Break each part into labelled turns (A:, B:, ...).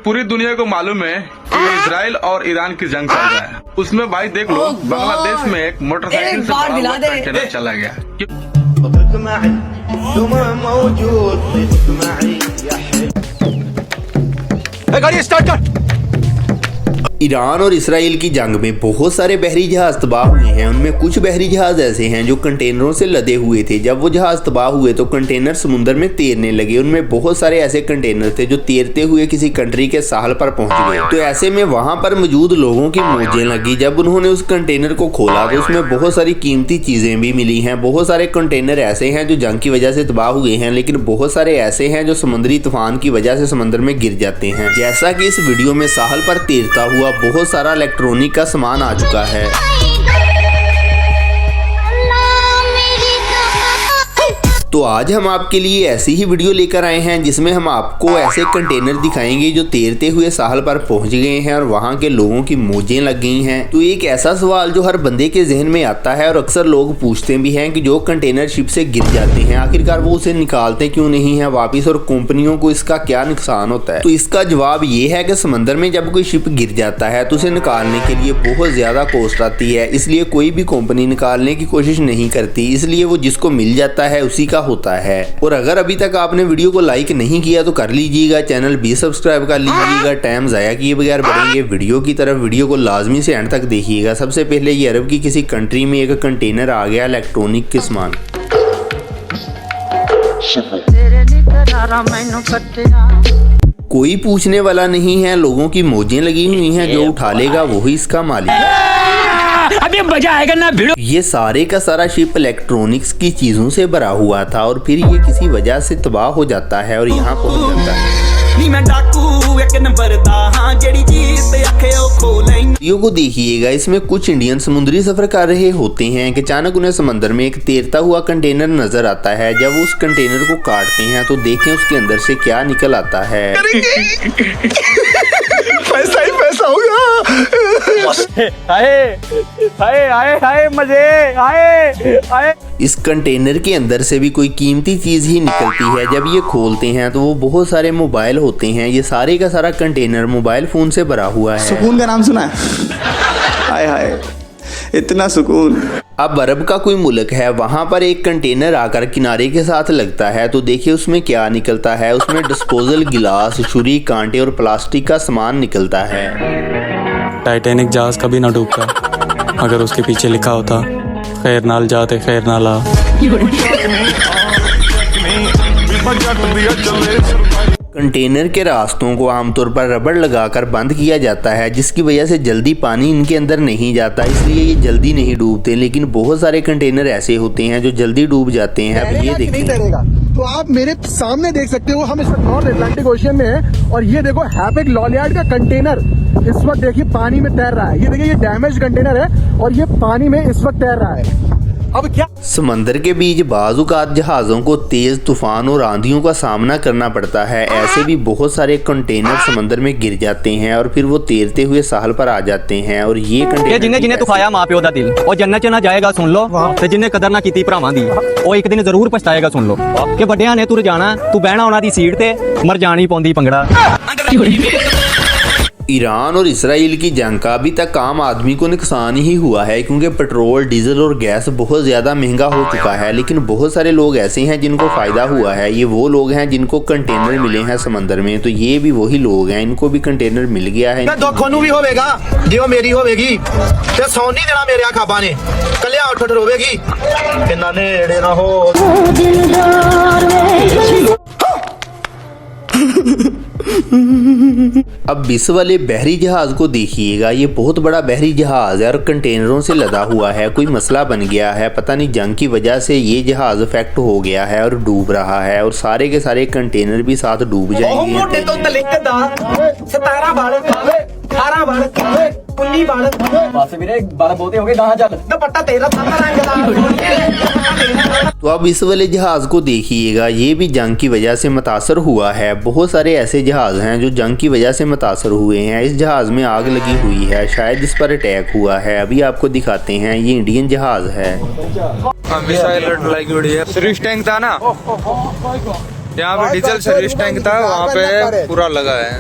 A: पूरी दुनिया को मालूम है कि इजराइल और ईरान की जंग चल रहा है। उसमें भाई देख लो, बांग्लादेश में एक मोटरसाइकिल से भरा हुआ कंटेनर चला गया।
B: गाड़ी स्टार्ट कर।
C: ईरान और इसराइल की जंग में बहुत सारे बहरी जहाज तबाह हुए हैं। उनमें कुछ बहरी जहाज ऐसे हैं जो कंटेनरों से लदे हुए थे। जब वो जहाज तबाह हुए तो कंटेनर समुद्र में तैरने लगे। उनमें बहुत सारे ऐसे कंटेनर थे जो तैरते हुए किसी कंट्री के साहल पर पहुंच गए। तो ऐसे में वहां पर मौजूद लोगों की मौजें लगी। जब उन्होंने उस कंटेनर को खोला तो उसमें बहुत सारी कीमती चीजें भी मिली हैं। बहुत सारे कंटेनर ऐसे हैं जो जंग की वजह से तबाह हुए हैं, लेकिन बहुत सारे ऐसे हैं जो समुद्री तूफान की वजह से समंदर में गिर जाते हैं। जैसा कि इस वीडियो में साहल पर तैरता हुआ बहुत सारा इलेक्ट्रॉनिक का सामान आ चुका है। तो आज हम आपके लिए ऐसी ही वीडियो लेकर आए हैं जिसमें हम आपको ऐसे कंटेनर दिखाएंगे जो तैरते हुए साहल पर पहुंच गए हैं और वहां के लोगों की मौजें लग गई हैं। तो एक ऐसा सवाल जो हर बंदे के जहन में आता है और अक्सर लोग पूछते भी हैं कि जो कंटेनर शिप से गिर जाते हैं आखिरकार वो उसे निकालते क्यों नहीं है वापिस, और कंपनियों को इसका क्या नुकसान होता है। तो इसका जवाब ये है कि समंदर में जब कोई शिप गिर जाता है तो उसे निकालने के लिए बहुत ज्यादा कॉस्ट आती है, इसलिए कोई भी कंपनी निकालने की कोशिश नहीं करती। इसलिए वो जिसको मिल जाता है उसी का होता है। और अगर अभी तक आपने वीडियो को लाइक नहीं किया तो कर लीजिएगा, चैनल भी सब्सक्राइब कर लीजिएगा। टाइम जाया किए बगैर बढ़ेंगे वीडियो की तरफ। वीडियो को लाजमी से एंड तक देखिएगा। सबसे पहले ये अरब की किसी कंट्री में एक कंटेनर आ गया इलेक्ट्रॉनिक के सामान। कोई पूछने वाला नहीं है, लोगों की मौजें लगी हुई हैं, जो उठा लेगा वही इसका मालिक।
B: अभी मजा आएगा ना भिड़ो।
C: ये सारे का सारा शिप इलेक्ट्रॉनिक्स की चीजों से भरा हुआ था और फिर ये किसी वजह से तबाह हो जाता है और यहाँ पहुँच जाता है। वीडियो को देखिएगा, इसमें कुछ इंडियन समुद्री सफर कर रहे होते हैं कि अचानक उन्हें समंदर में एक तैरता हुआ कंटेनर नजर आता है। जब वो उस कंटेनर को काटते हैं तो देखें उसके अंदर से क्या निकल आता है।
B: पैसा ही पैसा होगा। आए आए आए आए मजे आए आए।
C: इस कंटेनर के अंदर से भी कोई कीमती चीज ही निकलती है। जब ये खोलते हैं तो वो बहुत सारे मोबाइल होते हैं। ये सारे का सारा कंटेनर मोबाइल फोन से भरा हुआ है।
D: सुकून का नाम सुना है? हाय हाय, इतना सुकून।
C: अब अरब का कोई मुल्क है, वहाँ पर एक कंटेनर आकर किनारे के साथ लगता है तो देखिए उसमें क्या निकलता है। उसमें डिस्पोजल गिलास, छुरी, कांटे और प्लास्टिक का सामान निकलता है।
E: टाइटैनिक जहाज कभी ना डूबता अगर उसके पीछे लिखा होता खैर नाल जाते खैर नाला।
C: कंटेनर के रास्तों को आमतौर पर रबड़ लगाकर बंद किया जाता है जिसकी वजह से जल्दी पानी इनके अंदर नहीं जाता, इसलिए ये जल्दी नहीं डूबते। लेकिन बहुत सारे कंटेनर ऐसे होते हैं जो जल्दी डूब जाते हैं। अब ये देखिए,
D: तो आप मेरे सामने देख सकते हो, हम इस वक्त नॉर्थ अटलांटिक ओशियन में हैं और ये देखो हैपेक लॉलियार्ड का कंटेनर इस वक्त देखिए पानी में तैर रहा है। ये देखिए ये डैमेज कंटेनर है और ये पानी में इस वक्त तैर रहा है। अब क्या
C: समंदर के बीच बाज़-औक़ात जहाज़ों को तेज तूफान और आंधियों का सामना करना पड़ता है। ऐसे भी बहुत सारे कंटेनर समंदर में गिर जाते हैं और फिर वो तैरते हुए साहल पर आ जाते हैं। और ये कंटेनर
F: जिन्हें जिन्हें तुफाया माँ प्यो दा दिल और जन्नत च ना जाएगा सुन लो, ते जिन्हें कदर ना कीती भरावां दी ਉਹ ਇੱਕ ਦਿਨ ਜ਼ਰੂਰ ਪਛਤਾਏਗਾ ਸੁਣ ਲੋ ਕਿ ਵੱਡਿਆਂ ਨੇ ਤੁਰ ਜਾਣਾ ਤੂੰ ਬਹਿਣਾ ਉਹਨਾਂ ਦੀ ਸੀਟ ਤੇ ਮਰ ਜਾਣੀ ਪੌਂਦੀ ਪੰਗੜਾ।
C: ईरान और इसराइल की जंग का अभी तक आम आदमी को नुकसान ही हुआ है क्योंकि पेट्रोल, डीजल और गैस बहुत ज़्यादा महंगा हो चुका है। लेकिन बहुत सारे लोग ऐसे हैं जिनको फ़ायदा हुआ है। ये वो लोग हैं जिनको कंटेनर मिले हैं समंदर में। तो ये भी वही लोग हैं, इनको भी कंटेनर मिल गया है।
G: भी होगा जो मेरी होगी ते सौन नहीं देना मेरे खाबा ने कलिया उठ उठ रोवेगी किन्ना नेड़े ना हो।
C: अब इस वाले बहरी जहाज को देखिएगा, ये बहुत बड़ा बहरी जहाज है और कंटेनरों से लदा हुआ है। कोई मसला बन गया है, पता नहीं जंग की वजह से ये जहाज इफेक्ट हो गया है और डूब रहा है और सारे के सारे कंटेनर भी साथ डूब जाएंगे। तो अब इस वाले जहाज को देखिएगा, ये भी जंग की वजह से मुतासर हुआ है। बहुत सारे ऐसे जहाज हैं जो जंग की वजह से मुतासर हुए हैं। इस जहाज में आग लगी हुई है, शायद इस पर अटैक हुआ है। अभी आपको दिखाते हैं, ये इंडियन जहाज है।
A: सर्विस टैंक था ना, यहाँ पे डीजल सर्विस टैंक था, वहाँ पे पूरा लगा है।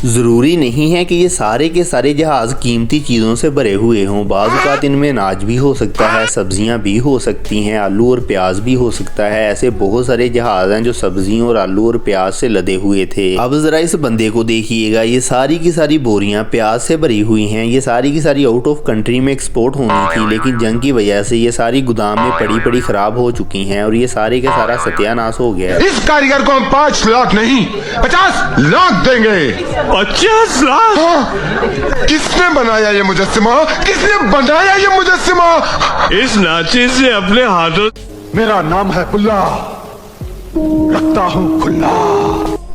C: जरूरी नहीं है कि ये सारे के सारे जहाज कीमती चीज़ों से भरे हुए हों। बाज़ औक़ात इनमें अनाज भी हो सकता है, सब्जियां भी हो सकती हैं, आलू और प्याज भी हो सकता है। ऐसे बहुत सारे जहाज हैं जो सब्जियों और आलू और प्याज से लदे हुए थे। अब ज़रा इस बंदे को देखिएगा, ये सारी की सारी बोरियां प्याज से भरी हुई हैं। ये सारी की सारी आउट ऑफ कंट्री में एक्सपोर्ट होनी थी, लेकिन जंग की वजह से ये सारी गोदाम में पड़ी ख़राब हो चुकी हैं और ये सारे का सारा सत्यानाश हो गया।
H: इस कारीगर को हम 5 लाख नहीं 50 लाख देंगे।
B: 50 लाख?
H: हाँ, किसने बनाया ये मुजस्सिमा? किसने बनाया ये मुजस्सिमा?
B: इस नाची से अपने हाथों।
H: मेरा नाम है खुल्ला, रखता हूँ खुल्ला।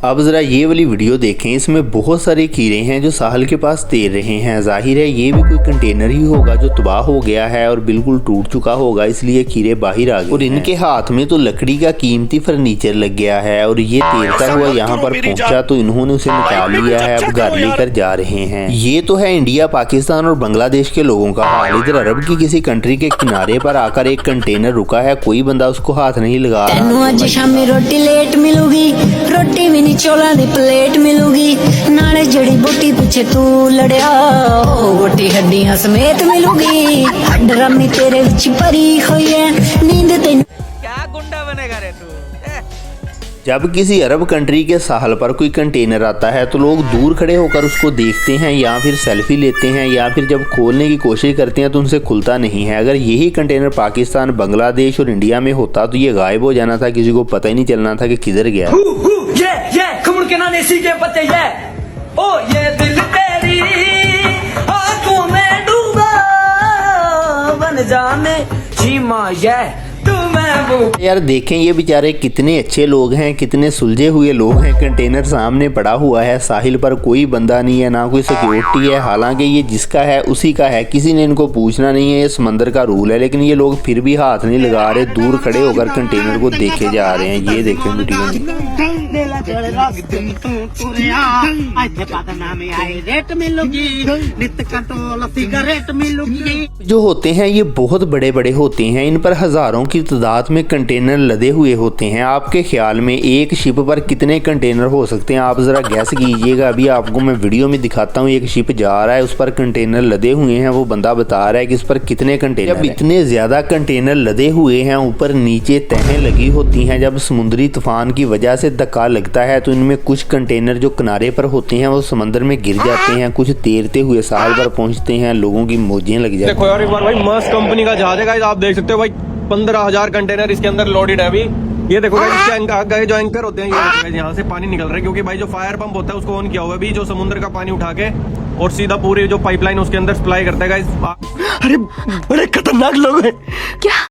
C: अब ज़रा ये वाली वीडियो देखें, इसमें बहुत सारे कीड़े हैं जो साहिल के पास तैर रहे हैं। जाहिर है ये भी कोई कंटेनर ही होगा जो तबाह हो गया है और बिल्कुल टूट चुका होगा, इसलिए कीड़े बाहर आ गए। और इनके हाथ में तो लकड़ी का कीमती फर्नीचर लग गया है और ये तैरता हुआ यहाँ पर पहुंचा तो इन्होंने उसे निकाल लिया है, अब घर लेकर जा रहे हैं। ये तो है इंडिया, पाकिस्तान और बांग्लादेश के लोगों का हाल। इधर अरब की किसी कंट्री के किनारे पर आकर एक कंटेनर रुका है, कोई बंदा उसको हाथ नहीं लगा रहा।
I: रोटी लेट मिलूगी, रोटी भी चौला दी प्लेट मिलूगी, नाले जड़ी बूटी पीछे तू लड़िया, गोटी हड्डियां समेत मिलूगी, हड्ड रमी तेरे विच भरी हुई है, नींद तेन
B: क्या गुंडा बनेगा रे तू?
C: जब किसी अरब कंट्री के साहल पर कोई कंटेनर आता है तो लोग दूर खड़े होकर उसको देखते हैं या फिर सेल्फी लेते हैं या फिर जब खोलने की कोशिश करते हैं तो उनसे खुलता नहीं है। अगर यही कंटेनर पाकिस्तान, बांग्लादेश और इंडिया में होता तो ये गायब हो जाना था, किसी को पता ही नहीं चलना था कि किधर गया।
J: ये खमुड़ के ना देसी के पत्ते ये ओ ये दिल तेरी आंखों में डूबा बन जाने चीमा ये
C: यार देखें ये बेचारे कितने अच्छे लोग हैं, कितने सुलझे हुए लोग हैं। कंटेनर सामने पड़ा हुआ है, साहिल पर कोई बंदा नहीं है, ना कोई सिक्योरिटी है। हालांकि ये जिसका है उसी का है, किसी ने इनको पूछना नहीं है, ये समंदर का रूल है। लेकिन ये लोग फिर भी हाथ नहीं लगा रहे, दूर खड़े होकर कंटेनर को देखे जा रहे हैं। ये देखें वीडियो में जो होते हैं ये बहुत बड़े बड़े होते हैं, इन पर हजारों की तादाद में कंटेनर लदे हुए होते हैं। आपके ख्याल में एक शिप पर कितने कंटेनर हो सकते हैं? आप जरा गैस कीजिएगा। अभी आपको मैं वीडियो में दिखाता हूँ, एक शिप जा रहा है, उस पर कंटेनर लदे हुए हैं, वो बंदा बता रहा है कि इस पर कितने कंटेनर। जब इतने ज्यादा कंटेनर लदे हुए हैं, ऊपर नीचे तहें लगी होती हैं, जब समुद्री तूफान की वजह से धक्का लगता है तो इनमें कुछ कंटेनर जो किनारे पर होते हैं वो समंदर में गिर जाते हैं, कुछ तैरते हुए साहिल पर पहुंचते हैं, लोगों की मौजें लग जाती हैं।
F: देखो यार एक बार भाई, मस्त कंपनी का जहाज है गाइस, आप देख सकते हो भाई 15,000 कंटेनर इसके अंदर लोडेड है अभी। ये देखो गाइस, इसके आगे जो एंकर होते हैं, ये देखो गाइस यहाँ से पानी निकल रहा है, क्योंकि भाई जो फायर पंप होता है उसको ऑन किया हुआ है अभी, जो समुद्र का पानी उठा के और सीधा पूरी जो पाइपलाइन उसके अंदर सप्लाई करता है गाइस।
J: अरे बड़े खतरनाक लोग हैं क्या?